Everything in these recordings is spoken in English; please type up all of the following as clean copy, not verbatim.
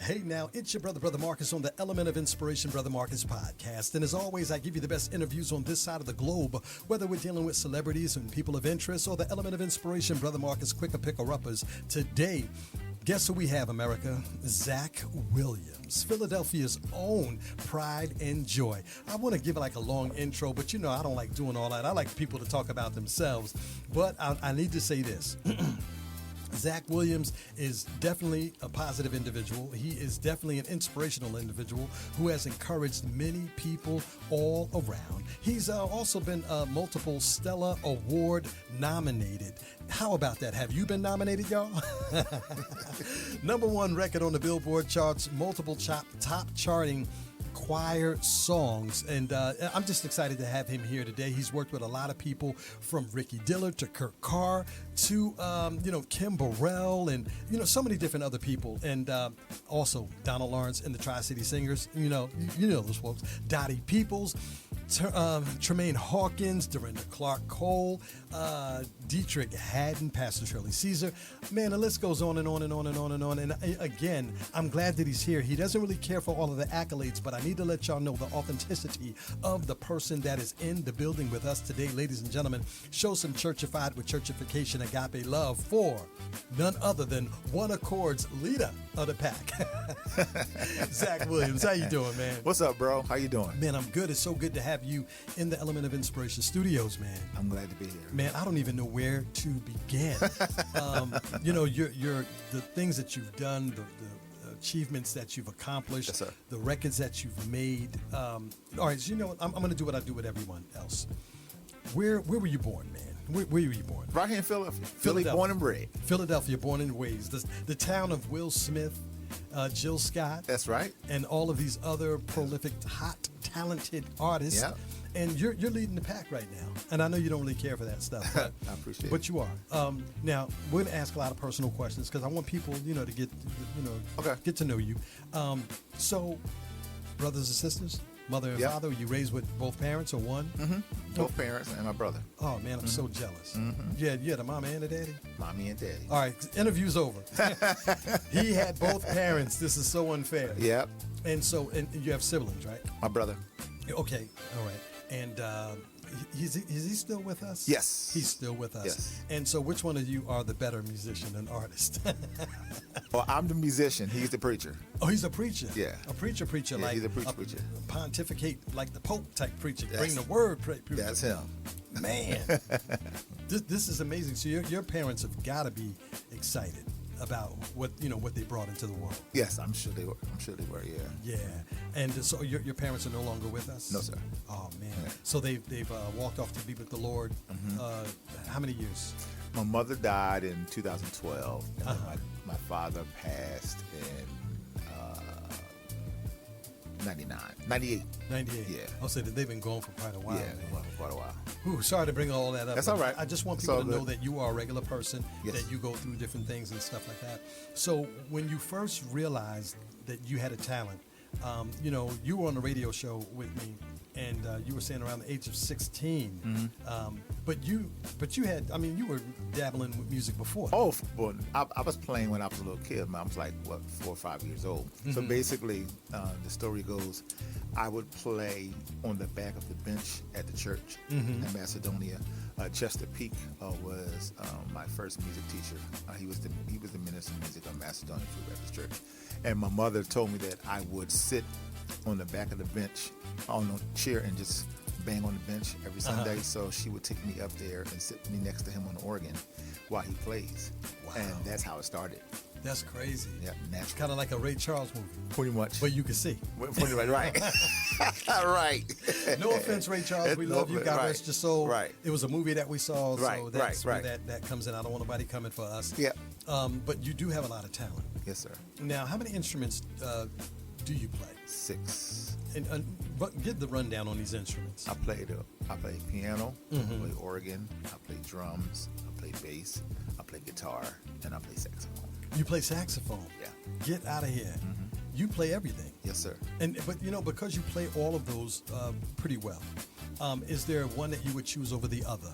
Hey now, it's your brother Marcus on the Element of Inspiration Brother Marcus podcast. And as always, I give you the best interviews on this side of the globe, whether we're dealing with celebrities and people of interest or the Element of Inspiration Brother Marcus quicker picker-uppers. Today, guess who we have, America? ZaK Williams, Philadelphia's own pride and joy. I want to give like a long intro, but you know I don't like doing all that. I like people to talk about themselves. But I need to say this. ZaK Williams is definitely a positive individual. He is definitely an inspirational individual who has encouraged many people all around. He's also been multiple Stella Award nominated. How about that? Have you been nominated, y'all? Number one record on the Billboard charts, multiple top charting choir songs, and I'm just excited to have him here today. He's worked with a lot of people, from Ricky Dillard to Kurt Carr to Kim Burrell, and so many different other people, and also Donald Lawrence and the Tri-City Singers. You know those folks. Dottie Peoples, Tremaine Hawkins, Dorinda Clark Cole, Dietrich Haddon, Pastor Shirley Caesar. Man, the list goes on and on and on and on and on. And again, I'm glad that he's here. He doesn't really care for all of the accolades, but I need to let y'all know the authenticity of the person that is in the building with us today, ladies and gentlemen. Show some churchified with churchification agape love for none other than One Accord's leader of the pack, ZaK Williams. How you doing, man? What's up, bro? How you doing? Man, I'm good. It's so good to have you in the Element of Inspiration studios, man. I'm glad to be here. Man, I don't even know where to begin. You're the things that you've done, the achievements that you've accomplished, yes, sir. The records that you've made. All right, so you know what? I'm going to do what I do with everyone else. Where were you born, man? Where were you born? Right here in Philadelphia. Philly, born and bred. Philadelphia, born and raised. The town of Will Smith, Jill Scott. That's right. And all of these other prolific, hot, talented artists. Yeah. And you're leading the pack right now. And I know you don't really care for that stuff. But, I appreciate it. But you are. Now, we're going to ask a lot of personal questions because I want people, to get to know you. So, brothers and sisters, mother and father, were you raised with both parents or one? Mm-hmm. Both parents and my brother. Oh, man, I'm so jealous. Mm-hmm. Yeah, the mama and the daddy? Mommy and daddy. All right, interview's over. He had both parents. This is so unfair. Yep. And you have siblings, right? My brother. Okay, all right. And is he still with us? Yes. He's still with us. Yes. And so which one of you are the better musician and artist? Well, I'm the musician. He's the preacher. Oh, he's a preacher. Yeah. A preacher, yeah, like he's a preacher. Pontificate like the Pope type preacher. That's, bring the word preacher. That's him. Man. This is amazing. So your parents have got to be excited about what they brought into the world. Yes, I'm sure they were. Yeah. Yeah. And so your parents are no longer with us? No, sir. Oh man. Yeah. So they've walked off to be with the Lord. Mm-hmm. How many years? My mother died in 2012, and then my father passed in 98. Yeah. I'll say that they've been gone for quite a while. Yeah, man. for quite a while. Ooh, sorry to bring all that up. That's all right. I just want people to know that you are a regular person, that you go through different things and stuff like that. So when you first realized that you had a talent, you were on the radio show with me, and you were saying around the age of 16. Mm-hmm. But you had, you were dabbling with music before. Oh, well, I was playing when I was a little kid. I was like, 4 or 5 years old. Mm-hmm. So basically, the story goes, I would play on the back of the bench at the church in Macedonia. Chester Peak was my first music teacher. He was the minister of music of Macedonia Free Baptist Church. And my mother told me that I would sit on the back of the bench on a chair and just bang on the bench every Sunday. So she would take me up there and sit me next to him on the organ while he plays. Wow. And that's how it started. That's crazy. Yeah, natural. Kind of like a Ray Charles movie. Pretty much. But you can see. Right. Right. No offense, Ray Charles. We love you. God rest your soul. Right. It was a movie that we saw. Right. So that's where that comes in. I don't want nobody coming for us. Yeah. But you do have a lot of talent. Yes, sir. Now, how many instruments do you play? 6. And give the rundown on these instruments. I play piano, I play organ, I play drums, I play bass, I play guitar, and I play saxophone. You play saxophone? Yeah. Get out of here. Mm-hmm. You play everything. Yes, sir. But because you play all of those pretty well, is there one that you would choose over the other?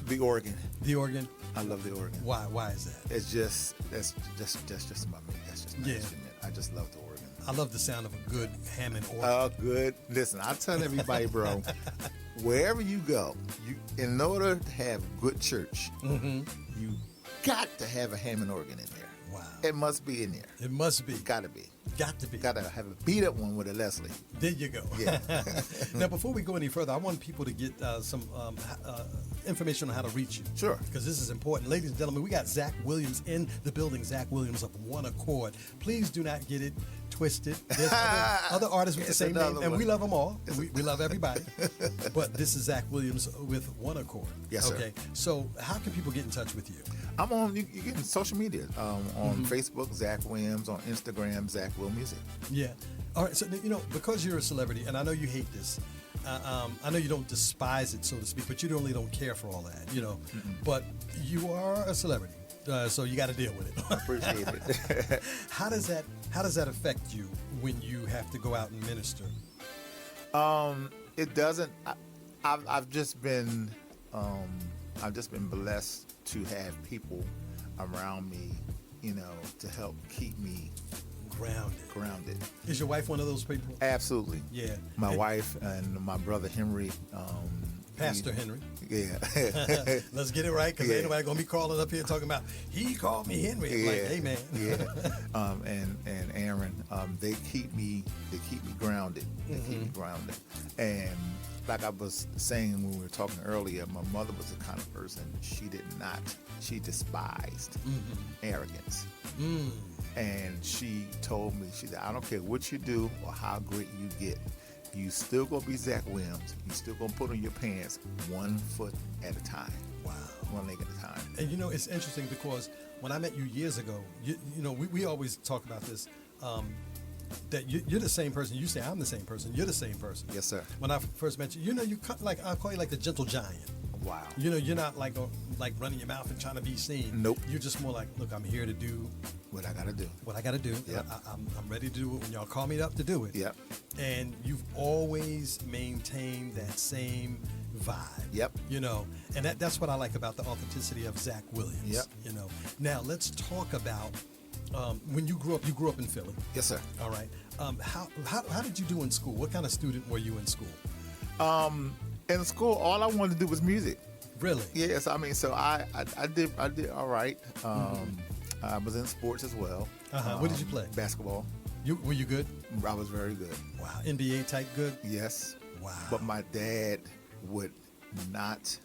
The organ. The organ. I love the organ. Why is that? It's just that's just my instrument. I just love the organ. I love the sound of a good Hammond organ. Oh, good. Listen, I tell everybody, bro, wherever you go, in order to have good church, you got to have a Hammond organ in there. Wow. It must be in there. It must be. Got to be. Got to be. Got to have a beat up one with a Leslie. There you go. Yeah. Now, before we go any further, I want people to get some information on how to reach you. Sure. Because this is important. Ladies and gentlemen, we got ZaK Williams in the building. ZaK Williams of One Accord. Please do not get it twisted. There's other artists with the same name, and we love them all. We love everybody. But this is ZaK Williams with One Accord. Yes, sir. Okay. So how can people get in touch with you? I'm on, you get in social media, on Facebook, ZaK Williams, on Instagram, ZaK Will Music. Yeah. All right. So, because you're a celebrity, and I know you hate this, I know you don't despise it, so to speak, but you really don't care for all that, But you are a celebrity, so you got to deal with it. I appreciate it. How does that affect you when you have to go out and minister? It doesn't. I've just been blessed to have people around me, to help keep me grounded. Is your wife one of those people? Absolutely. Yeah. My wife and my brother Henry. Pastor Henry. Yeah. Let's get it right, because ain't nobody gonna be calling up here talking about he called me Henry. Like, hey man. Yeah. And Aaron, they keep me grounded. They keep me grounded. And like I was saying when we were talking earlier, my mother was the kind of person she despised arrogance. And she told me, she said, I don't care what you do or how great you get, you still gonna be ZaK Williams. You still gonna put on your pants 1 foot at a time. Wow. 1 leg at a time. And it's interesting because when I met you years ago, we always talk about this, that you're the same person. You say I'm the same person. You're the same person. Yes, sir. When I first met you, you cut like I call you like the gentle giant. Wow. You're not like running your mouth and trying to be seen. Nope. You're just more like, look, I'm here to do what I gotta do. Yep. I'm ready to do it when y'all call me up to do it. Yep. And you've always maintained that same vibe. Yep. And that's what I like about the authenticity of ZaK Williams. Yep. Now let's talk about when you grew up in Philly. Yes, sir. All right. How did you do in school? What kind of student were you in school? In school, all I wanted to do was music. Really? Yes. I mean, so I did all right. I was in sports as well. What did you play? Basketball. Were you good? I was very good. Wow. NBA type good? Yes. Wow. But my dad would not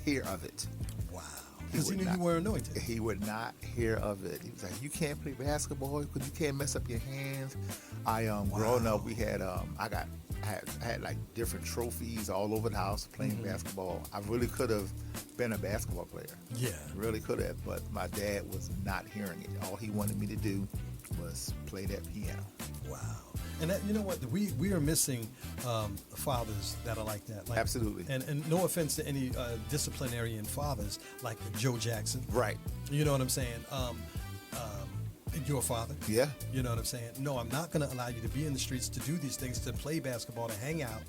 hear of it. Wow. Because he knew you were anointed. He would not hear of it. He was like, "You can't play basketball because you can't mess up your hands." Growing up, we had I had like different trophies all over the house playing basketball. I really could have been a basketball player. Yeah. Really could have, but my dad was not hearing it. All he wanted me to do was play that piano. Wow. And that, you know what? We are missing fathers that are like that. Like, absolutely. And no offense to any disciplinarian fathers like Joe Jackson. Right. You know what I'm saying? Your father. Yeah. You know what I'm saying? No, I'm not going to allow you to be in the streets to do these things, to play basketball, to hang out.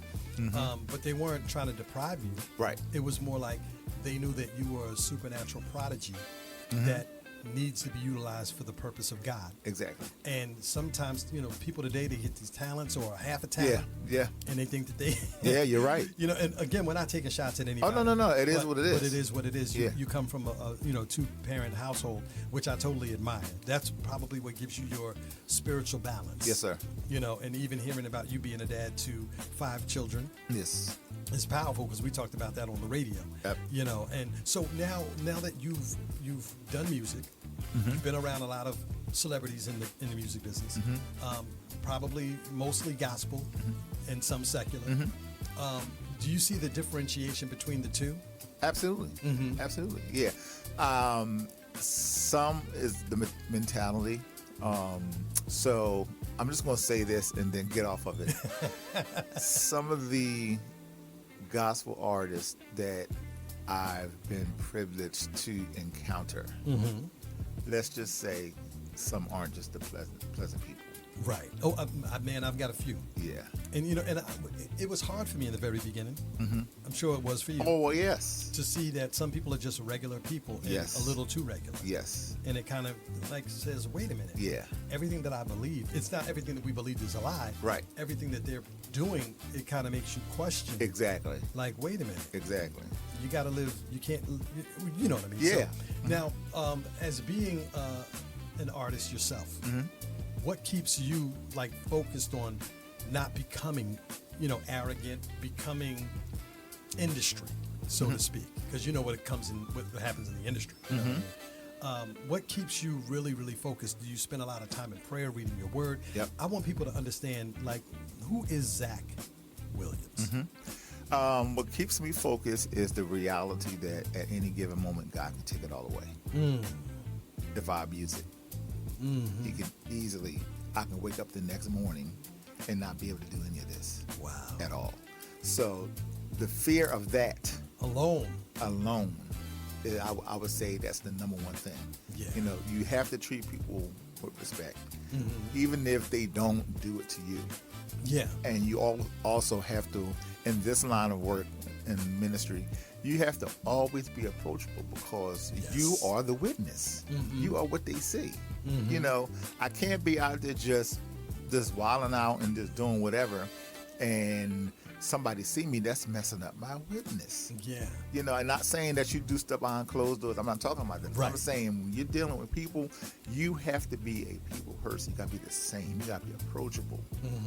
But they weren't trying to deprive you. Right. It was more like they knew that you were a supernatural prodigy that needs to be utilized for the purpose of God. Exactly. And sometimes, people today, they get these talents or half a talent. Yeah. And they think that they... Yeah, you're right. And again, we're not taking shots at anybody. Oh, no. It is what it is. But it is what it is. You come from a two-parent household, which I totally admire. That's probably what gives you your spiritual balance. Yes, sir. And even hearing about you being a dad to 5 children. Yes. It's powerful because we talked about that on the radio. Yep. And so now that you've done music, you've been around a lot of celebrities in the music business, probably mostly gospel and some secular. Do you see the differentiation between the two? Absolutely. Absolutely. Yeah. Some is the mentality. So I'm just going to say this and then get off of it. Some of the gospel artists that I've been privileged to encounter, let's just say some aren't just the pleasant people. Right. Oh, man, I've got a few. Yeah. And it was hard for me in the very beginning. Mm-hmm. I'm sure it was for you. Oh, yes. To see that some people are just regular people and Yes. a little too regular. Yes. And it kind of like says, wait a minute. Yeah. Everything that I believe, it's not everything that we believe is a lie. Right. Everything that they're doing, it kind of makes you question. Exactly. Like, wait a minute. Exactly. You got to live. You can't. You know what I mean? Yeah. So, now, as being an artist yourself, Mm-hmm. what keeps you like focused on not becoming, arrogant, becoming industry, so Mm-hmm. to speak? Because you know what what happens in the industry. You know what I mean? What keeps you really, really focused? Do you spend a lot of time in prayer, reading your word? Yep. I want people to understand, like, who is ZaK Williams? What keeps me focused is the reality that at any given moment, God can take it all away. If I abuse it. He can easily, I can wake up the next morning and not be able to do any of this. Wow. At all. So the fear of that Alone. I would say that's the number one thing. Yeah. You have to treat people with respect, even if they don't do it to you. Yeah. And you also have to, in this line of work in ministry, you have to always be approachable because Yes. you are the witness. You are what they see. I can't be out there just wilding out and just doing whatever, and somebody see me, that's messing up my witness. Yeah. I'm not saying that you do stuff behind closed doors. I'm not talking about that. Right. I'm saying when you're dealing with people, you have to be a people person. You got to be the same. You got to be approachable.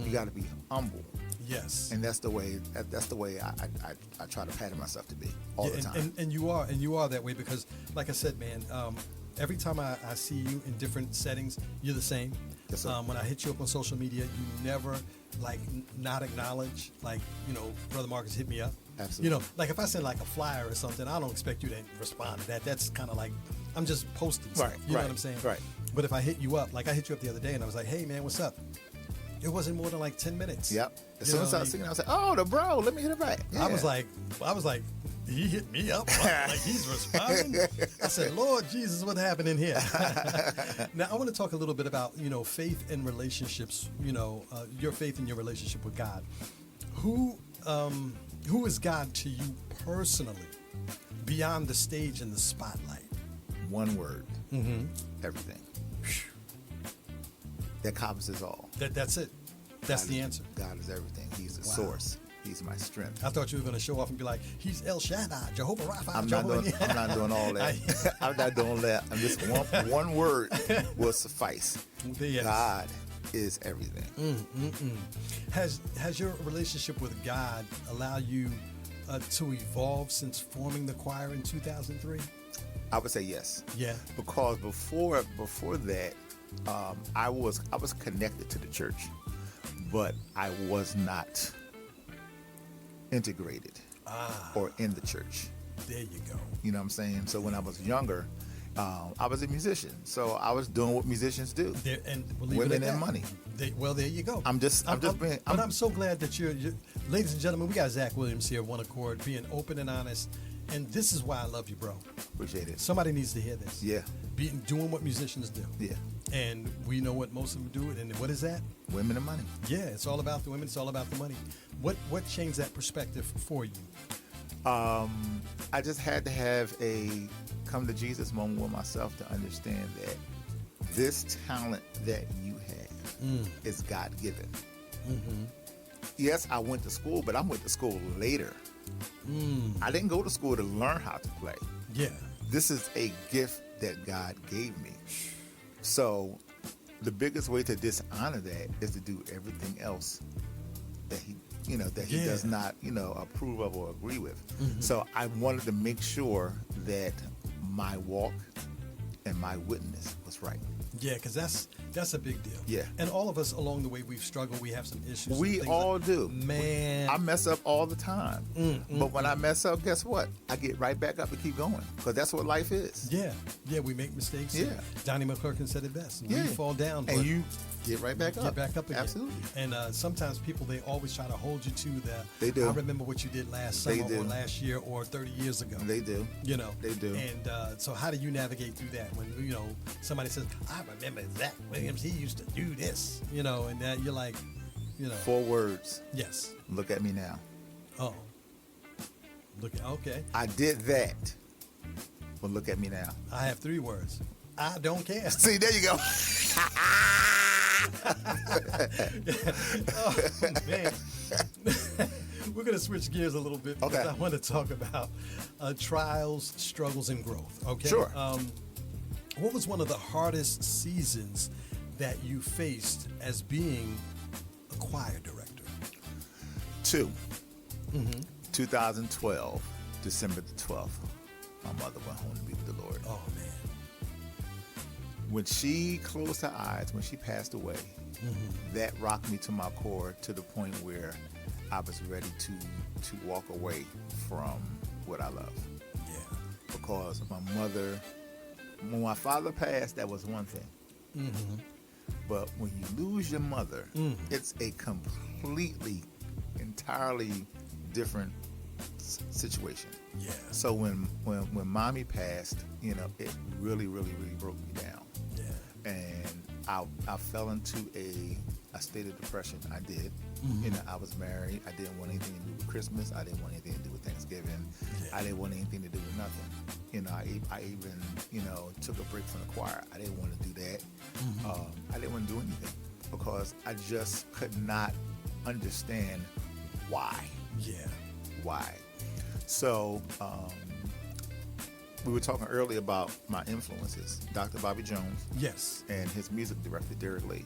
You got to be humble. Yes. And that's the way. That's the way I try to pattern myself to be all the time. And you are that way because, like I said, man, every time I see you in different settings, you're the same. Yes, sir. When I hit you up on social media, you never not acknowledge, Brother Marcus hit me up. Absolutely. Like if I send like a flyer or something, I don't expect you to respond to that. That's kind of like I'm just posting stuff. Right, You know right, what I'm saying? right. But if I hit you up, like I hit you up the other day and I was like, hey man, what's up? It wasn't more than like 10 minutes. Yep. As You soon know as what I I was mean? singing, I was like, "Oh, the bro, let me hit it back." Yeah. I was like, he hit me up. Like he's responding. I said, Lord Jesus, what's happening here? Now I want to talk a little bit about faith and relationships. Your faith and your relationship with God. Who is God to you personally, beyond the stage and the spotlight? one word. Everything. That encompasses all. That's it. That's the answer. God is everything. He's the Wow. source. He's my strength. I thought you were going to show off and be like, he's El Shaddai, Jehovah Rapha. I'm not doing all that. I'm not doing that. I'm just one word will suffice. Yes. God is everything. Has your relationship with God allowed you to evolve since forming the choir in 2003? I would say yes. Yeah. Because before that, I was connected to the church, but I was not integrated or in the church. There you go. You know what I'm saying? So when I was younger, I was a musician. So I was doing what musicians do. Women and money. There you go. I'm so glad that you're, ladies and gentlemen, we got ZaK Williams here, One Accord, being open and honest. And this is why I love you, bro. Appreciate it. Somebody needs to hear this. Yeah. Doing what musicians do. Yeah. And we know what most of them do. And what is that? Women and money. Yeah, it's all about the women. It's all about the money. What changed that perspective for you? I just had to have a come to Jesus moment with myself to understand that this talent that you have is God given. Yes, I went to school, but I went to school later. I didn't go to school to learn how to play. Yeah. This is a gift that God gave me. So the biggest way to dishonor that is to do everything else that he does not, approve of or agree with. So I wanted to make sure that my walk and my witness was right. Yeah, because that's a big deal. Yeah. And all of us along the way, we've struggled. We have some issues. We all do. Man. I mess up all the time. But when I mess up, guess what? I get right back up and keep going because that's what life is. Yeah. Yeah, we make mistakes. Yeah. Donnie McClurkin said it best. Yeah. We fall down. And you get right back up. Get back up again. Absolutely. And sometimes people, they always try to hold you to the, They do. I remember what you did last They summer do. or last year or 30 years ago. They do. They do. And so how do you navigate through that when, somebody says, I remember ZaK Williams, he used to do this, you know, and that you're like, you know. 4 words. Yes. Look at me now. Oh. Okay. I did that, but look at me now. I have 3 words. I don't care. See, there you go. Oh, man. We're going to switch gears a little bit because Okay. I want to talk about trials, struggles, and growth. Okay. Sure. What was one of the hardest seasons that you faced as being a choir director? 2. 2012, December the 12th, my mother went home to be with the Lord. Oh, man. When she closed her eyes, when she passed away, that rocked me to my core to the point where I was ready to walk away from what I love. Yeah. Because my mother, when my father passed, that was one thing. But when you lose your mother, it's a completely, entirely different situation. Yeah. So when mommy passed, you know, it really, really, really broke me down. Yeah. And I fell into a state of depression. I did. You know, I was married. I didn't want anything to do with Christmas. I didn't want anything to do with Thanksgiving. Yeah. I didn't want anything to do with nothing. You know, I even, you know, took a break from the choir. I didn't want to do that. I didn't want to do anything because I just could not understand why. Yeah. Why. So we were talking earlier about my influences, Dr. Bobby Jones. Yes. And his music director, Derek Lee.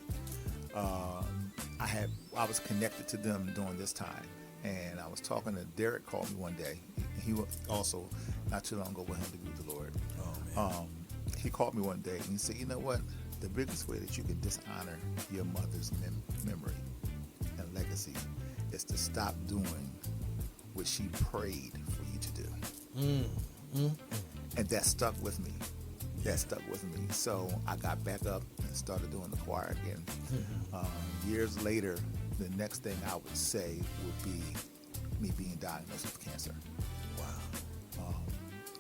I was connected to them during this time. And I was talking to Derek, called me one day. He was also not too long ago went home to be with the Lord. Oh, man. He called me one day and he said, you know what? The biggest way that you can dishonor your mother's memory and legacy is to stop doing what she prayed for you to do. And that stuck with me. That stuck with me. So I got back up and started doing the choir again. Years later, the next thing I would say would be me being diagnosed with cancer. Wow.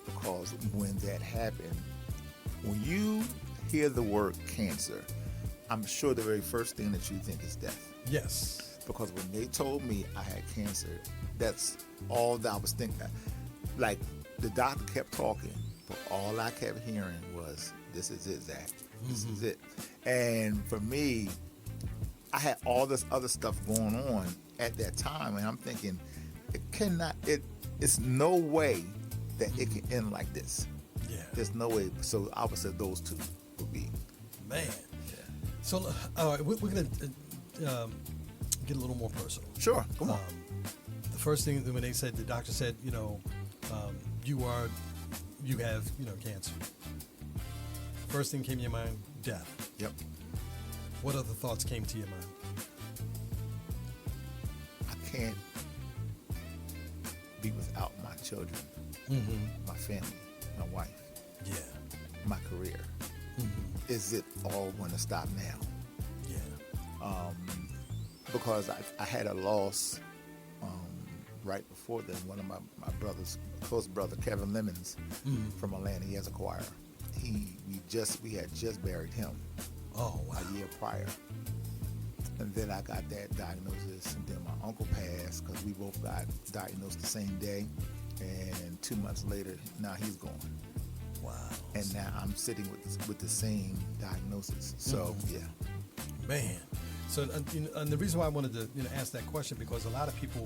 Because when that happened, when you hear the word cancer, I'm sure the very first thing that you think is death. Yes. Because when they told me I had cancer, that's all that I was thinking. Like, the doctor kept talking, but all I kept hearing was, this is it, ZaK. This is it. And for me, I had all this other stuff going on at that time, and I'm thinking, it's no way that it can end like this. Yeah. There's no way. So I would say those 2 would be. Man. Yeah. So, we're going to get a little more personal. Sure. Come on. The first thing when they said, the doctor said, you know, you have, you know, cancer. First thing came to your mind, death. Yep. What other thoughts came to your mind? I can't be without my children, my family, my wife, my career. Is it all going to stop now? Yeah. Because I had a loss right before then. One of my brothers, close brother, Kevin Lemons from Atlanta, he has a choir. We had just buried him. Oh, wow. A year prior. And then I got that diagnosis, and then my uncle passed because we both got diagnosed the same day. And 2 months later, now he's gone. Wow. And now I'm sitting with the same diagnosis. So, yeah. Man. So, and the reason why I wanted to ask that question, because a lot of people,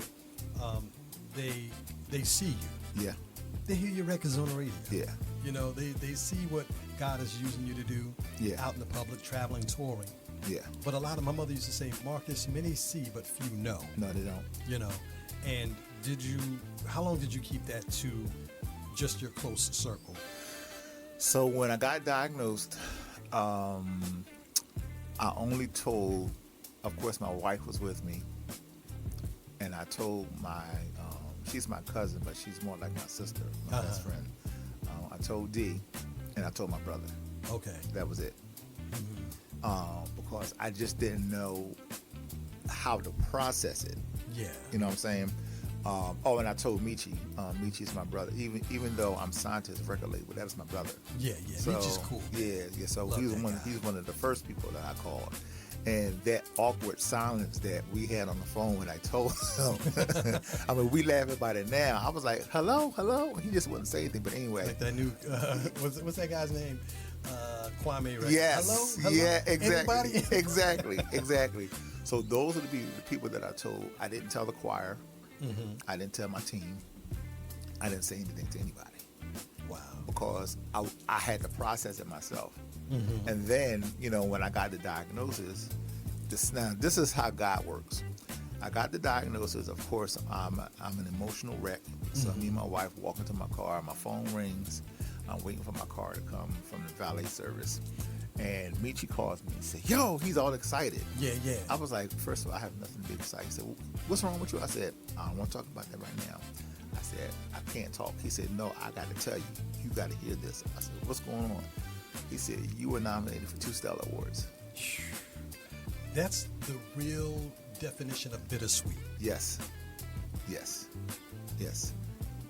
they see you. Yeah. They hear your records on the radio. Yeah. You know, they see what God is using you to do out in the public, traveling, touring. Yeah. But a lot of, my mother used to say, Marcus, many see, but few know. No, they don't. You know, and how long did you keep that to just your close circle? So when I got diagnosed, I only told, of course, my wife was with me, and I told she's my cousin, but she's more like my sister, my best friend. I told Dee, and I told my brother. Okay. That was it. Because I just didn't know how to process it. Yeah. You know what I'm saying? And I told Michi. Michi's my brother. Even though I'm signed to his record label, that's my brother. Yeah. So, Michi's cool. Yeah. So Love he's that one. guy. He's one of the first people that I called. And that awkward silence that we had on the phone when I told him, I mean, we laugh about it now. I was like, hello? And he just wouldn't say anything. But anyway. Like that new, what's that guy's name? Kwame, right? Yes. Hello? Yeah, exactly. Anybody? exactly. So those are the people that I told. I didn't tell the choir. Mm-hmm. I didn't tell my team. I didn't say anything to anybody. Wow. Because I had to process it myself. Mm-hmm. And then, when I got the diagnosis, this is how God works. I got the diagnosis. Of course, I'm an emotional wreck. So me and my wife walk into my car. My phone rings. I'm waiting for my car to come from the valet service. And Michi calls me and said, yo, he's all excited. Yeah. I was like, first of all, I have nothing to be excited. He said, what's wrong with you? I said, I don't want to talk about that right now. I said, I can't talk. He said, no, I got to tell you. You got to hear this. I said, what's going on? He said, you were nominated for 2 Stellar Awards. That's the real definition of bittersweet. Yes.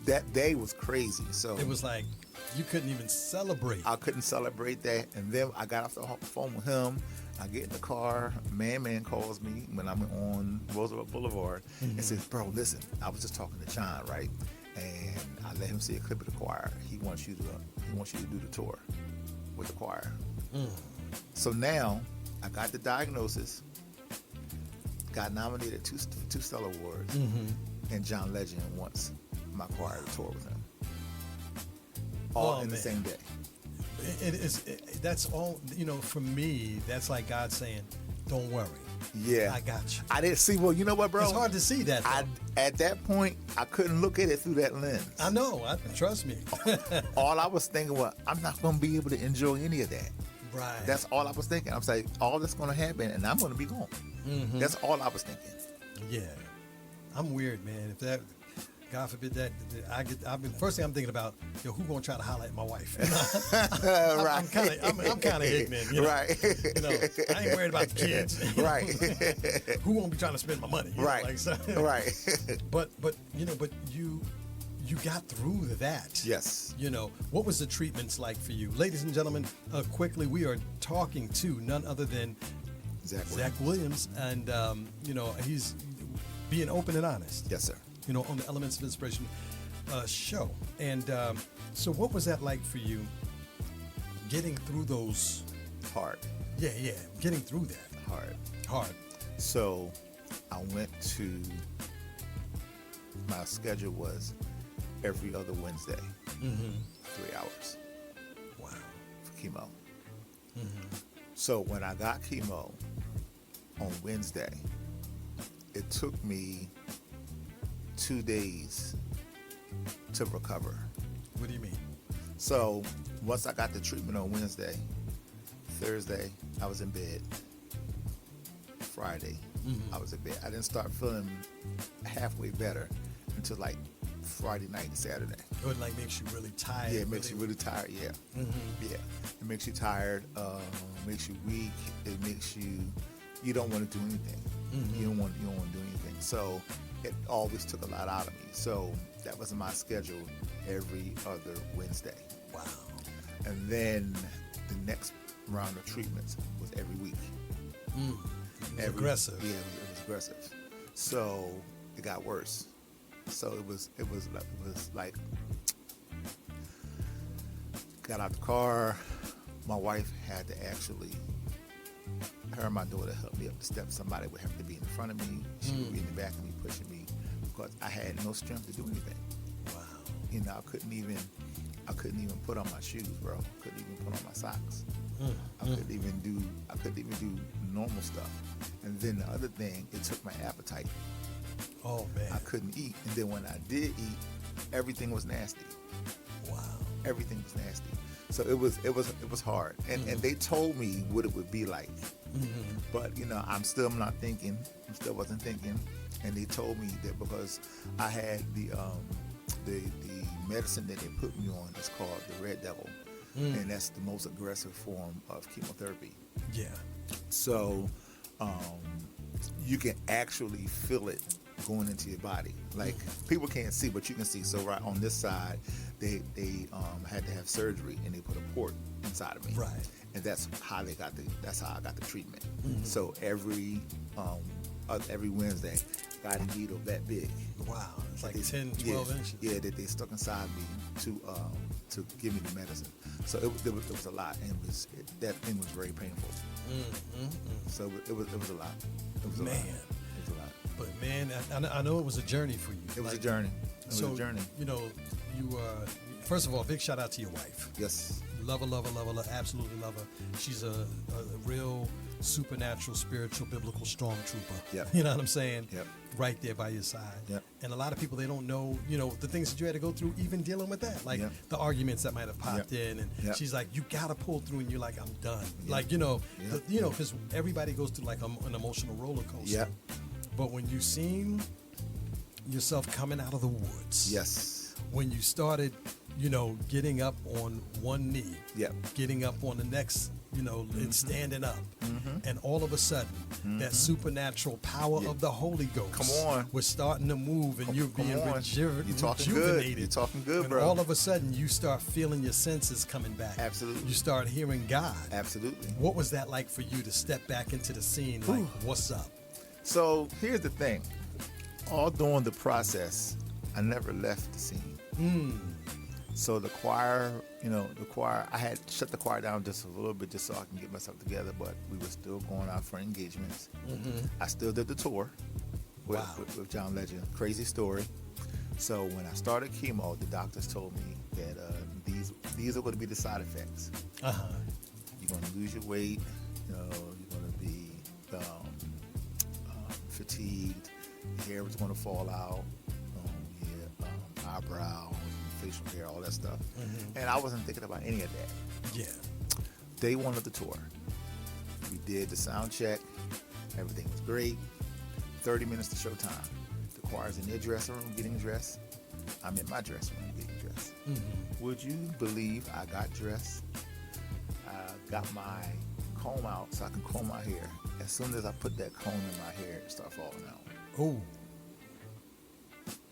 That day was crazy. So It was like you couldn't even celebrate. I couldn't celebrate that. And then I got off the phone with him. I get in the car. Man calls me when I'm on Roosevelt Boulevard and says, bro, listen, I was just talking to John, right? And I let him see a clip of the choir. He wants you to do the tour with the choir. So now I got the diagnosis, got nominated for 2 Stellar Awards, and John Legend wants my choir to tour with him. All in the same day. That's all, for me, that's like God saying, don't worry. Yeah. I got you. I didn't see, well, you know what, bro? It's hard to see that, though. At that point, I couldn't look at it through that lens. I know. Trust me. All I was thinking was, I'm not going to be able to enjoy any of that. Right. That's all I was thinking. I was like, all that's going to happen, and I'm going to be gone. That's all I was thinking. Yeah. I'm weird, man. If that, God forbid that, first thing I'm thinking about, who gonna try to highlight my wife? Right. I'm kind of ignorant. Right. I ain't worried about the kids. Right. Who won't be trying to spend my money? Right. Right. But you got through that. Yes. What was the treatments like for you, ladies and gentlemen? Quickly, we are talking to none other than ZaK Williams, and he's being open and honest. Yes, sir. On the Elements of Inspiration show. And so what was that like for you, getting through those? Hard. Yeah, getting through that. Hard. So I went to, my schedule was every other Wednesday, 3 hours. Wow. For chemo. So when I got chemo on Wednesday, it took me 2 days to recover. What do you mean? So once I got the treatment on Wednesday, Thursday I was in bed. Friday I was in bed. I didn't start feeling halfway better until like Friday night and Saturday. It makes you really tired. Yeah, it makes you really tired. Yeah, yeah. It makes you tired. Makes you weak. It makes you don't want to do anything. You don't want to do anything. So it always took a lot out of me. So that was my schedule every other Wednesday. Wow. And then the next round of treatments was every week. Aggressive. Yeah, it was aggressive. So it got worse. So it was like got out the car. My wife had to actually, her and my daughter helped me up the steps. Somebody would have to be in front of me. She would be in the back of me pushing me because I had no strength to do anything. Wow. I couldn't even put on my shoes, bro. Couldn't even put on my socks. I couldn't even do normal stuff. And then the other thing, it took my appetite. Oh man. I couldn't eat. And then when I did eat, everything was nasty. Wow. Everything was nasty. So it was hard. And they told me what it would be like. But I'm still not thinking. I still wasn't thinking. And they told me that because I had the medicine that they put me on is called the Red Devil. And that's the most aggressive form of chemotherapy. Yeah. So you can actually feel it going into your body. Like people can't see, but you can see. So right on this side, they had to have surgery, and they put a port inside of me. Right. And that's how I got the treatment. So every Wednesday, I got a needle that big. Wow, it's like 10, 12 inches. Yeah, that they stuck inside me to give me the medicine. So it was a lot, and that thing was very painful. So it was a lot. It was a lot. It was a lot. But man, I know it was a journey for you. It was a journey. It was a journey. You know, you first of all, big shout out to your wife. Yes. Love her, absolutely love her. She's a real supernatural, spiritual, biblical stormtrooper. Yep. You know what I'm saying? Yep. Right there by your side. Yep. And a lot of people, they don't know, you know, the things that you had to go through even dealing with that. Like the arguments that might have popped in. And she's like, you got to pull through. And you're like, I'm done. Like, you know, because everybody goes through like an emotional roller coaster. Yep. But when you seen yourself coming out of the woods. Yes. When you started, you know, getting up on one knee. Yep. Getting up on the next, you know, and standing up. And all of a sudden, that supernatural power of the Holy Ghost was starting to move, and you're being rejuvenated. You're talking good, and bro. all of a sudden, you start feeling your senses coming back. Absolutely. You start hearing God. Absolutely. What was that like for you to step back into the scene? Like, what's up? So here's the thing. All during the process, I never left the scene. So the choir, I had shut the choir down just a little bit just so I can get myself together, but we were still going out for engagements. I still did the tour with John Legend. Crazy story. So when I started chemo, the doctors told me that these are going to be the side effects. You're going to lose your weight. You're going to be fatigued. Your hair was going to fall out. Eyebrows, facial hair, all that stuff. And I wasn't thinking about any of that. Yeah. Day one of the tour, we did the sound check. Everything was great. 30 minutes to showtime. The choir's in their dressing room getting dressed. I'm in my dressing room getting dressed. Would you believe I got dressed? I got my comb out so I can comb my hair. As soon as I put that comb in my hair, it started falling out. Oh.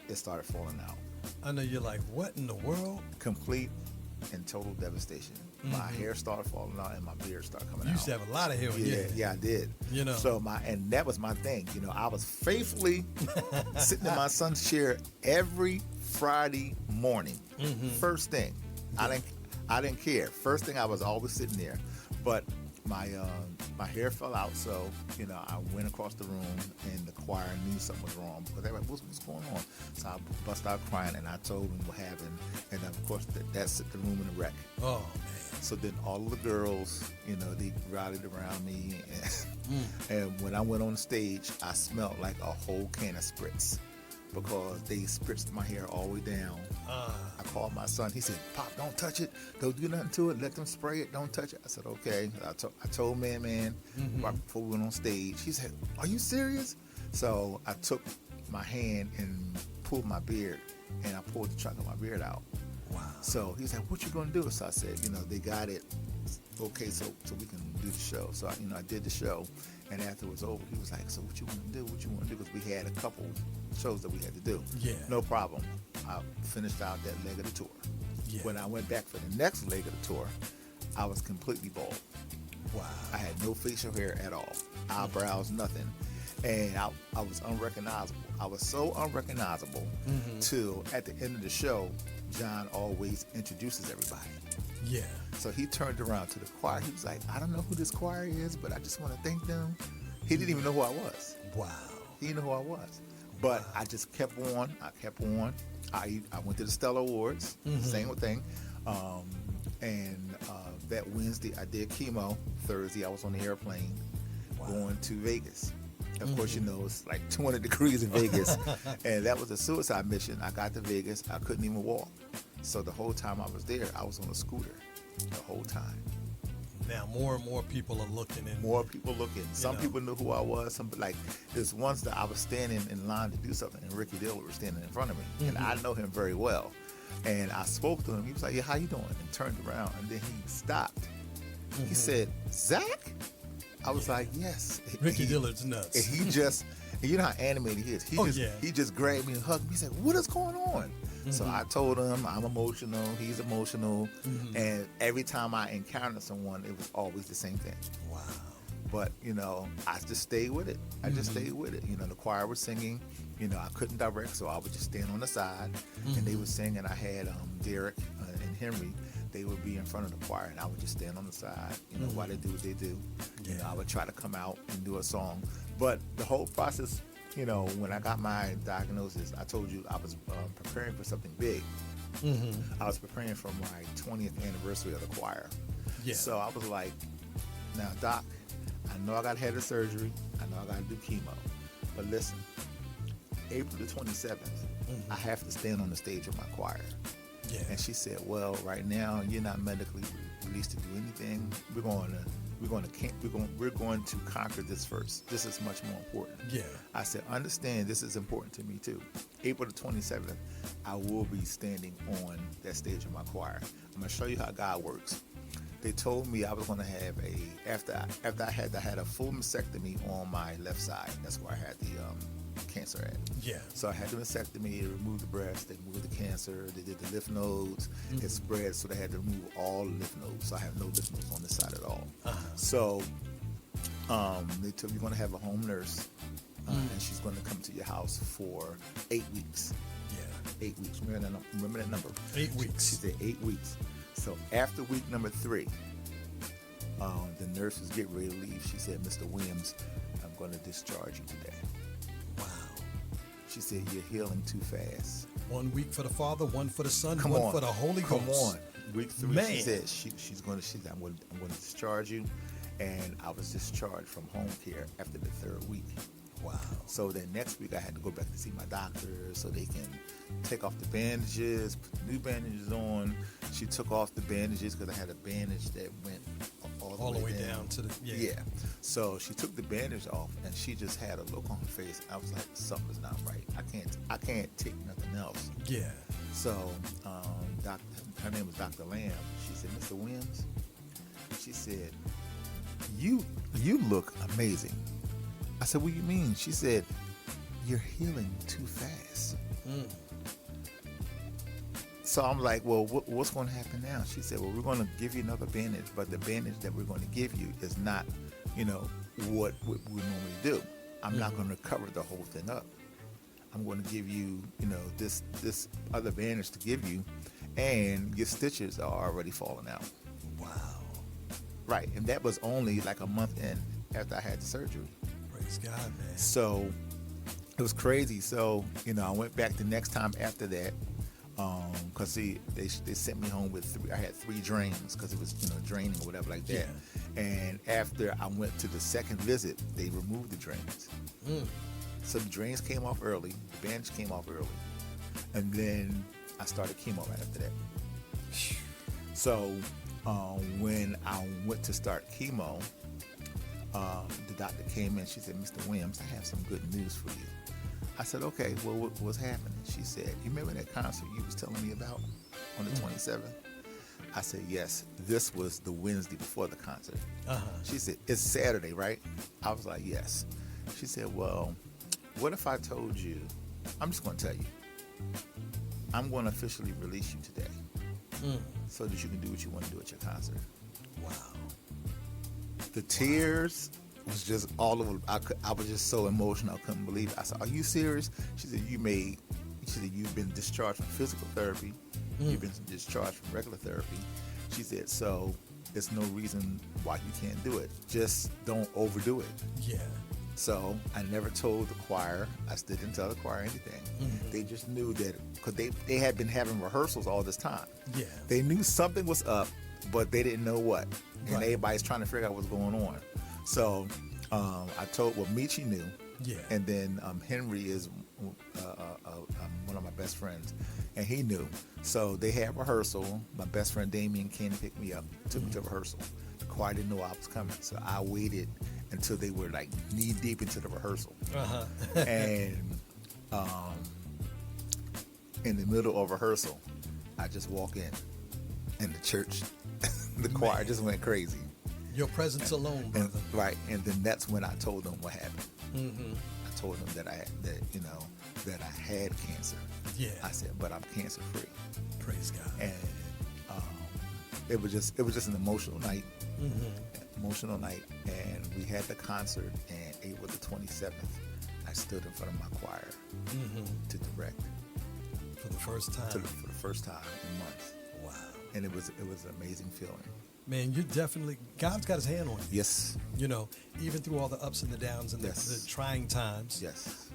It started falling out. I know you're like, what in the world? Complete and total devastation. My hair started falling out and my beard started coming out. You used to have a lot of hair on your head. Yeah, I did. You know. So and that was my thing. You know, I was faithfully sitting in my son's chair every Friday morning. First thing. I didn't care. First thing, I was always sitting there. But my hair fell out, so I went across the room, and the choir knew something was wrong because they were like, "What's going on?" So I bust out crying, and I told them what happened, and of course that set the room in a wreck. Oh man! So then all of the girls, they rallied around me, and when I went on stage, I smelled like a whole can of spritz because they spritzed my hair all the way down. I called my son. He said, "Pop, don't touch it. Don't do nothing to it. Let them spray it. Don't touch it." I said, "Okay." I told Man right before we went on stage. He said, "Are you serious?" So I took my hand and pulled my beard, and I pulled the chunk of my beard out. Wow. So he said, "What you gonna do?" So I said, "They got it. Okay, so we can do the show." So I did the show, and after it was over, he was like, "So what you want to do? What you want to do?" Because we had a couple shows that we had to do. Yeah. No problem. I finished out that leg of the tour. Yeah. When I went back for the next leg of the tour, I was completely bald. Wow. I had no facial hair at all, eyebrows, nothing, and I was unrecognizable. I was so unrecognizable till at the end of the show, John always introduces everybody. Yeah. So he turned around to the choir. He was like, "I don't know who this choir is, but I just want to thank them." He didn't even know who I was. Wow. He didn't know who I was. But I just kept on. I kept on. I went to the Stellar Awards, same thing. And that Wednesday, I did chemo. Thursday, I was on the airplane going to Vegas. Of course, it's like 200 degrees in Vegas. And that was a suicide mission. I got to Vegas. I couldn't even walk. So the whole time I was there, I was on a scooter the whole time. Now more and more people are looking. More people looking. Some people knew who I was. Some there's once that I was standing in line to do something, and Ricky Dillard was standing in front of me, and I know him very well. And I spoke to him. He was like, "Yeah, how you doing?" And turned around, and then he stopped. He said, "ZaK?" I was like, "Yes." Ricky Dillard's nuts. And And you know how animated he is. He just grabbed me and hugged me. He said, "What is going on?" So I told him I'm emotional. He's emotional, and every time I encountered someone, it was always the same thing. Wow. But I just stayed with it. I just stayed with it. The choir was singing. I couldn't direct, so I would just stand on the side, and they would sing. And I had Derek and Henry. They would be in front of the choir, and I would just stand on the side. While they do what they do. I would try to come out and do a song. But the whole process, when I got my diagnosis, I told you I was preparing for something big. I was preparing for my 20th anniversary of the choir. Yeah. So I was like, now, Doc, I know I got to have the surgery. I know I got to do chemo. But listen, April the 27th, I have to stand on the stage with my choir. Yeah. And she said, well, right now, you're not medically released to do anything. We're going to conquer this first. This is much more important. Yeah. I said, understand, this is important to me too. April the 27th, I will be standing on that stage of my choir. I'm going to show you how God works. They told me I was going to have after I had a full mastectomy on my left side. That's where I had the cancer at. Yeah. So I had the mastectomy, they removed the breast, they removed the cancer, they did the lymph nodes, it spread, so they had to remove all the lymph nodes. So I have no lymph nodes on this side at all. So they told me you're going to have a home nurse, and she's going to come to your house for 8 weeks. Yeah. 8 weeks. Remember that number? 8 weeks. She said 8 weeks. So after week number 3, the nurses get ready to leave. She said, Mr. Williams, I'm going to discharge you today. Wow. She said, you're healing too fast. 1 week for the Father, one for the Son, Come one on. for the Holy Ghost. Come on. Week 3, Man. she said I'm going to discharge you. And I was discharged from home care after the 3rd week. Wow. So then next week I had to go back to see my doctor so they can take off the bandages, put new bandages on. She took off the bandages because I had a bandage that went all the way down to the yeah. So she took the bandage off and she just had a look on her face. I was like, something's not right. I can't take nothing else. Yeah. So her name was Dr. Lamb. She said, Mr. Williams, she said, you look amazing. I said, what do you mean? She said, you're healing too fast. So I'm like, well, what's going to happen now? She said, well, we're going to give you another bandage, but the bandage that we're going to give you is not, what we normally do. I'm not going to cover the whole thing up. I'm going to give you, this other bandage to give you, and your stitches are already falling out. Wow. Right, and that was only like a month in after I had the surgery. Praise God, man. So it was crazy. So, I went back the next time after that, because they sent me home with I had 3 drains because it was, draining or whatever like that. Yeah. And after I went to the second visit, they removed the drains. So the drains came off early, the bandage came off early, and then I started chemo right after that. So when I went to start chemo, the doctor came in. She said, Mr. Williams, I have some good news for you. I said, okay, well, what's happening? She said, you remember that concert you was telling me about on the 27th? I said, yes, this was the Wednesday before the concert. She said, it's Saturday, right? I was like, yes. She said, well, what if I told you, I'm just going to tell you, I'm going to officially release you today so that you can do what you want to do at your concert. Wow. The tears was just all over. I was just so emotional. I couldn't believe it. I said, are you serious? She said, you've been discharged from physical therapy. You've been discharged from regular therapy. She said, so there's no reason why you can't do it. Just don't overdo it. Yeah. So I never told the choir. I still didn't tell the choir anything. They just knew that because they had been having rehearsals all this time. Yeah. They knew something was up, but they didn't know what. And everybody's trying to figure out what's going on. So I told, Michi knew. Yeah. And then Henry is one of my best friends, and he knew. So they had rehearsal. My best friend Damien came to pick me up, took me to rehearsal. The choir didn't know I was coming, so I waited until they were like knee deep into the rehearsal. And in the middle of rehearsal, I just walk in, and the church, the choir just went crazy. Your presence alone, brother. And then that's when I told them what happened. I told him that that I had cancer. Yeah. I said, but I'm cancer free. Praise God. And it was just an emotional night. Emotional night, and we had the concert, and April the 27th, I stood in front of my choir to direct For the first time. for the first time in months. Wow. And it was an amazing feeling. Man, you definitely, God's got his hand on you. Yes. You know, even through all the ups and the downs and Yes. the trying times. Yes.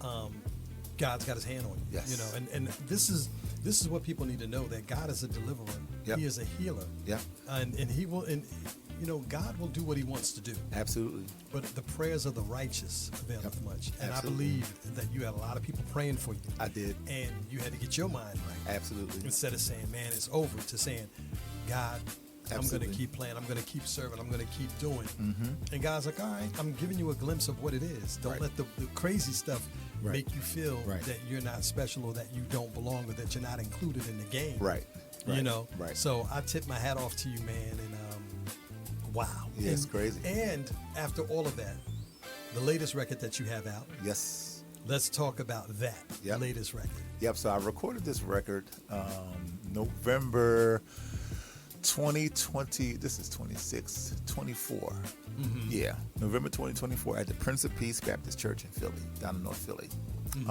God's got his hand on you. Yes. You know, and this is what people need to know, that God is a deliverer. Yep. He is a healer. Yep. And he will, and you know, God will do what he wants to do. Absolutely. But the prayers of the righteous availeth much. And Absolutely. I believe that you had a lot of people praying for you. I did. And you had to get your mind right. Absolutely. Instead of saying, man, it's over, to saying, God, I'm going Absolutely. to keep playing. I'm going to keep serving. I'm going to keep doing. And God's like, all right, I'm giving you a glimpse of what it is. Don't Right. let the crazy stuff Right. make you feel Right. that you're not special, or that you don't belong, or that you're not included in the game. Right. You Right. know? Right. So I tip my hat off to you, man. And wow. Yeah, it's And- crazy. And after all of that, the latest record that you have out, Yes. let's talk about that. Yep. The latest record. Yep. So I recorded this record November 2020. This is 24. Yeah, November 2024 at the Prince of Peace Baptist Church in Philly, down in North Philly.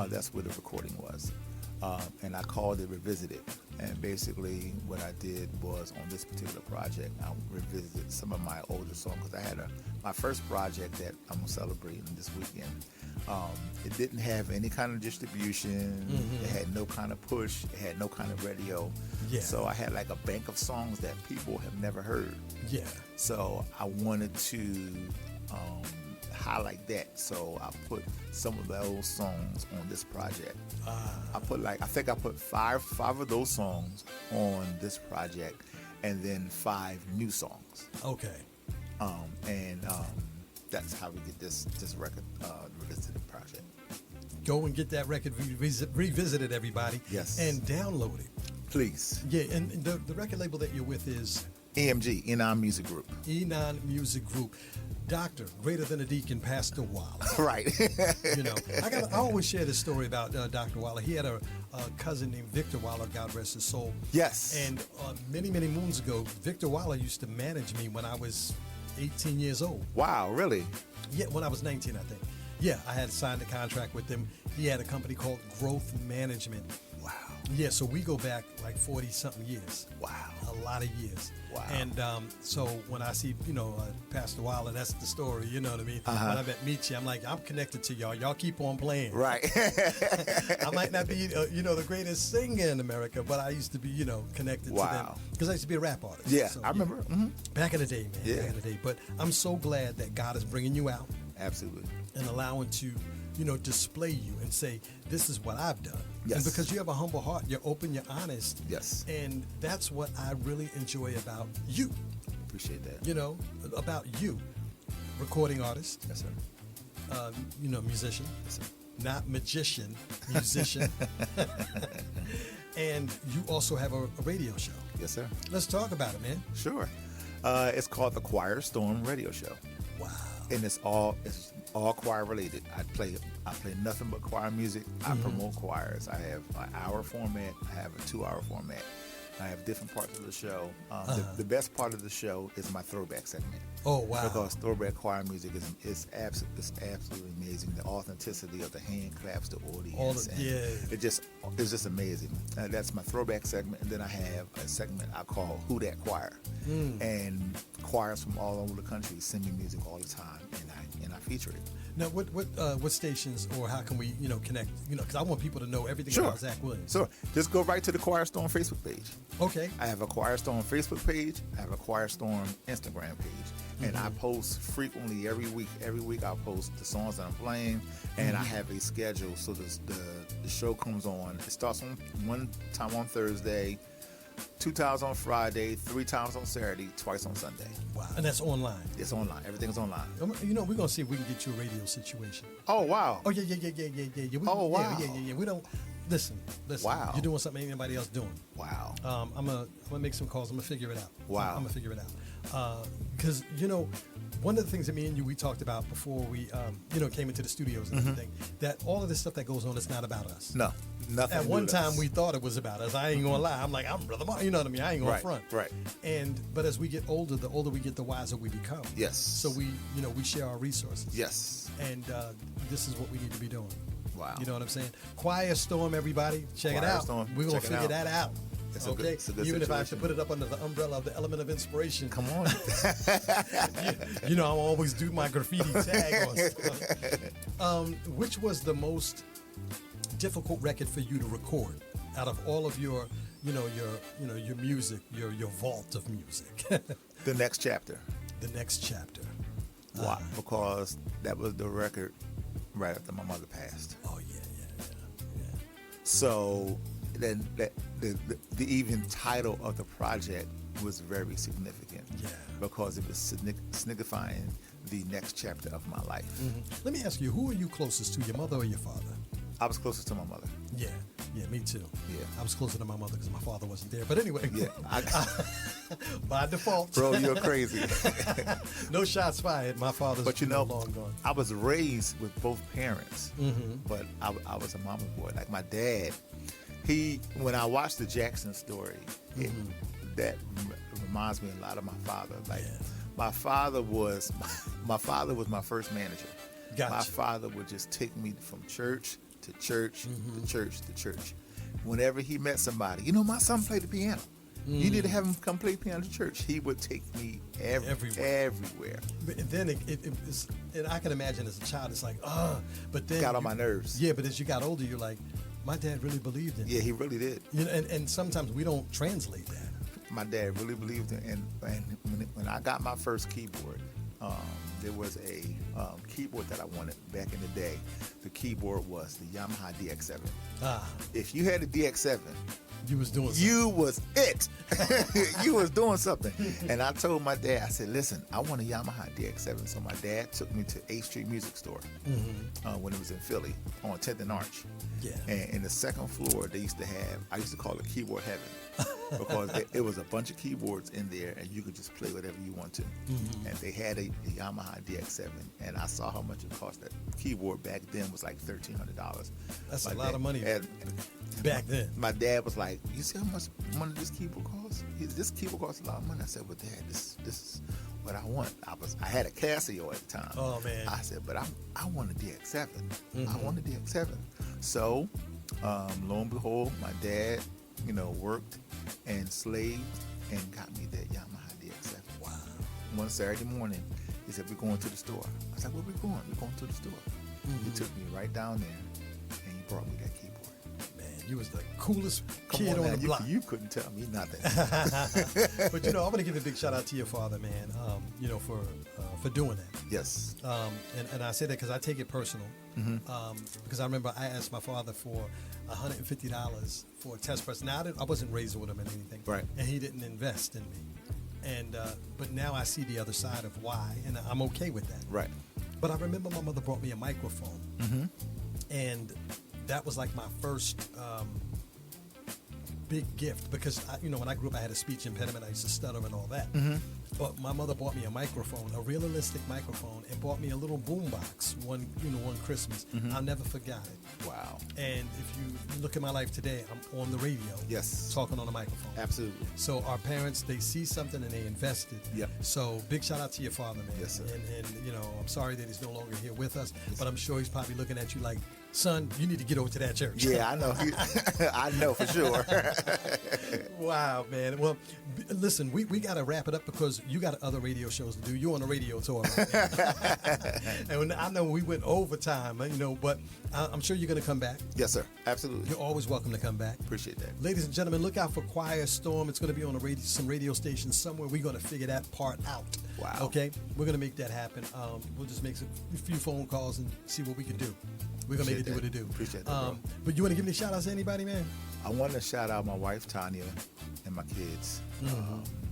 That's where the recording was. And I called it Revisited. And basically what I did was, on this particular project, I revisited some of my older songs, because I had my first project that I'm celebrating this weekend. It didn't have any kind of distribution. It had no kind of push. It had no kind of radio. Yeah. So I had like a bank of songs that people have never heard. Yeah. So I wanted to highlight that. So I put some of those songs on this project. I put five of those songs on this project, and then 5 new songs. Okay. That's how we get this record revisited project. Go and get that record revisited, everybody. Yes. And download it. Please. Yeah, and the record label that you're with is EMG, Enon Music Group. Enon Music Group. Doctor, greater than a deacon, Pastor Waller. Right. You know, I always share this story about Dr. Waller. He had a cousin named Victor Waller, God rest his soul. Yes. And many, many moons ago, Victor Waller used to manage me when I was 18 years old. Wow, really? Yeah, when I was 19, I think. Yeah, I had signed a contract with him. He had a company called Growth Management. Wow. Yeah, so we go back like 40-something years. Wow. A lot of years. Wow. And so when I see, Pastor Wilder, that's the story, you know what I mean? When I met Michi, I'm like, I'm connected to y'all. Y'all keep on playing. Right. I might not be, the greatest singer in America, but I used to be, connected to them. Because I used to be a rap artist. Yeah, so, I remember. Mm-hmm. Back in the day, man. Yeah. Back in the day. But I'm so glad that God is bringing you out. Absolutely. And allowing to, display you and say, this is what I've done. Yes. And because you have a humble heart, you're open, you're honest. Yes. And that's what I really enjoy about you. Appreciate that. About you. Recording artist. Yes, sir. Musician. Yes, sir. Not magician, musician. And you also have a radio show. Yes, sir. Let's talk about it, man. Sure. It's called the Choir Storm Radio Show. Wow. And it's all choir related. I play nothing but choir music. I promote choirs. I have an hour format. I have a 2-hour format. I have different parts of the show. The best part of the show is my throwback segment. Oh, wow. Because throwback choir music is absolutely amazing. The authenticity of the hand claps, the audience. It's just amazing. That's my throwback segment. And then I have a segment I call Who Dat Choir. And choirs from all over the country send me music all the time, and I feature it. Now, what stations, or how can we, connect? Because I want people to know everything about ZaK Williams. So just go right to the Choir Storm Facebook page. Okay. I have a Choir Storm Facebook page. I have a Choir Storm Instagram page. And I post frequently every week. Every week I post the songs that I'm playing, and I have a schedule. So the show comes on. It starts on one time on Thursday, 2 times on Friday, 3 times on Saturday, twice on Sunday. Wow. And that's online. It's online. Everything's online. We're going to see if we can get you a radio situation. Oh, wow. Oh, yeah. Wow. Yeah. We don't... Listen. Wow. You're doing something ain't anybody else doing. Wow. I'm gonna make some calls. I'm gonna figure it out. Wow. I'm gonna figure it out. Because one of the things that me and you, we talked about before we, came into the studios and everything, that all of this stuff that goes on, it's not about us. No, nothing. At one time, we thought it was about us. I ain't gonna lie. I'm like, I'm Brother Mark. You know what I mean? I ain't gonna front. Right. But as we get older, the older we get, the wiser we become. Yes. So we share our resources. Yes. And this is what we need to be doing. Wow. You know what I'm saying? Quiet Storm, everybody. Check it out. Storm. We're gonna figure that out. It's okay. It's a good Even situation. if I have to put it up under the umbrella of the element of inspiration. Come on. I always do my graffiti tag on stuff. Which was the most difficult record for you to record out of all of your music, your vault of music? The Next Chapter. The Next Chapter. Why? Because that was the record right after my mother passed. Oh yeah. So then the even title of the project was very significant. Yeah. Because it was signifying the next chapter of my life. Mm-hmm. Let me ask you, who are you closest to, your mother or your father? I was closest to my mother. Yeah, me too. Yeah. I was closer to my mother because my father wasn't there. But anyway, Yeah, by default. bro, you're crazy. No shots fired. My father's long gone. I was raised with both parents, but I was a mama's boy. Like my dad, when I watched the Jackson story, that reminds me a lot of my father. Like my father was my first manager. Gotcha. My father would just take me from church to church to church to church. Whenever he met somebody, my son played the piano. You need to have him come play piano at church. He would take me everywhere. But then and I can imagine as a child, it's like, but then got on my nerves. Yeah, but as you got older, you're like, my dad really believed in me. Yeah, he really did. And sometimes we don't translate that. My dad really believed in, and when I got my first keyboard, there was a keyboard that I wanted back in the day. The keyboard was the Yamaha DX7. If you had a DX7, you was doing something. You was it. You was doing something. And I told my dad, I said, listen, I want a Yamaha DX7. So my dad took me to 8th Street Music Store when it was in Philly on 10th and Arch. Yeah. And in the second floor, I used to call it Keyboard Heaven. Because it was a bunch of keyboards in there, and you could just play whatever you want to. And they had a Yamaha DX7, and I saw how much it cost. That keyboard back then was like $1,300. That's a lot of money back then. My dad was like, "You see how much money this keyboard costs? This keyboard costs a lot of money." I said, "Well, Dad, this is what I want." I had a Casio at the time. Oh man! I said, "But I want a DX7. I want a DX7." So, lo and behold, my dad, worked and slaved and got me that Yamaha DX7. Wow. One Saturday morning, he said, "We're going to the store." I was like, "Where we going?" "We're going to the store." He took me right down there, and he brought me that keyboard. Man, you was the coolest Come kid on the block. You couldn't tell me nothing. But I want to give a big shout out to your father, man. For doing that. Yes. And I say that because I take it personal. Because I remember I asked my father for $150 for a test press. Now I wasn't raised with him and anything, right? And he didn't invest in me. And but now I see the other side of why, and I'm okay with that. Right. But I remember my mother brought me a microphone, and that was like my first big gift because when I grew up I had a speech impediment. I used to stutter and all that. But my mother bought me a microphone, a realistic microphone, and bought me a little boombox one Christmas. I'll never forget it. Wow. And if you look at my life today, I'm on the radio. Yes. Talking on a microphone. Absolutely. So our parents, they see something and they invested. Yep. So big shout out to your father, man. Yes, sir. And I'm sorry that he's no longer here with us, but I'm sure he's probably looking at you like, son, you need to get over to that church. Yeah, I know. I know for sure. Wow, man. Well, listen, we got to wrap it up because you got other radio shows to do. You're on a radio tour right now. And I know we went overtime, but I'm sure you're going to come back. Yes, sir. Absolutely. You're always welcome to come back. Appreciate that. Ladies and gentlemen, look out for Quiet Storm. It's going to be on some radio station somewhere. We're going to figure that part out. Wow. Okay? We're going to make that happen. We'll just make a few phone calls and see what we can do. We're going to make it do what it do. Appreciate that, bro. But you want to give any shout outs to anybody, man? I want to shout out my wife, Tanya, and my kids.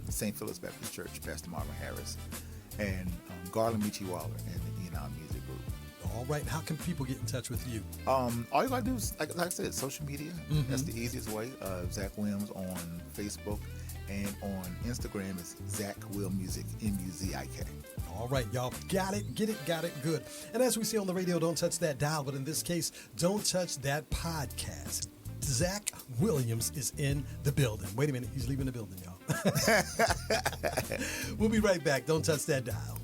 St. Philip's Baptist Church, Pastor Marvin Harris, and Garland Michi Waller and the Enon Music Group. All right. How can people get in touch with you? All you gotta do is, like I said, social media. That's the easiest way. ZaK Williams on Facebook, and on Instagram is ZaK Will Music, MUZIK. All right, y'all. Got it. Get it. Got it. Good. And as we say on the radio, don't touch that dial. But in this case, don't touch that podcast. ZaK Williams is in the building. Wait a minute. He's leaving the building, y'all. We'll be right back. Don't touch that dial.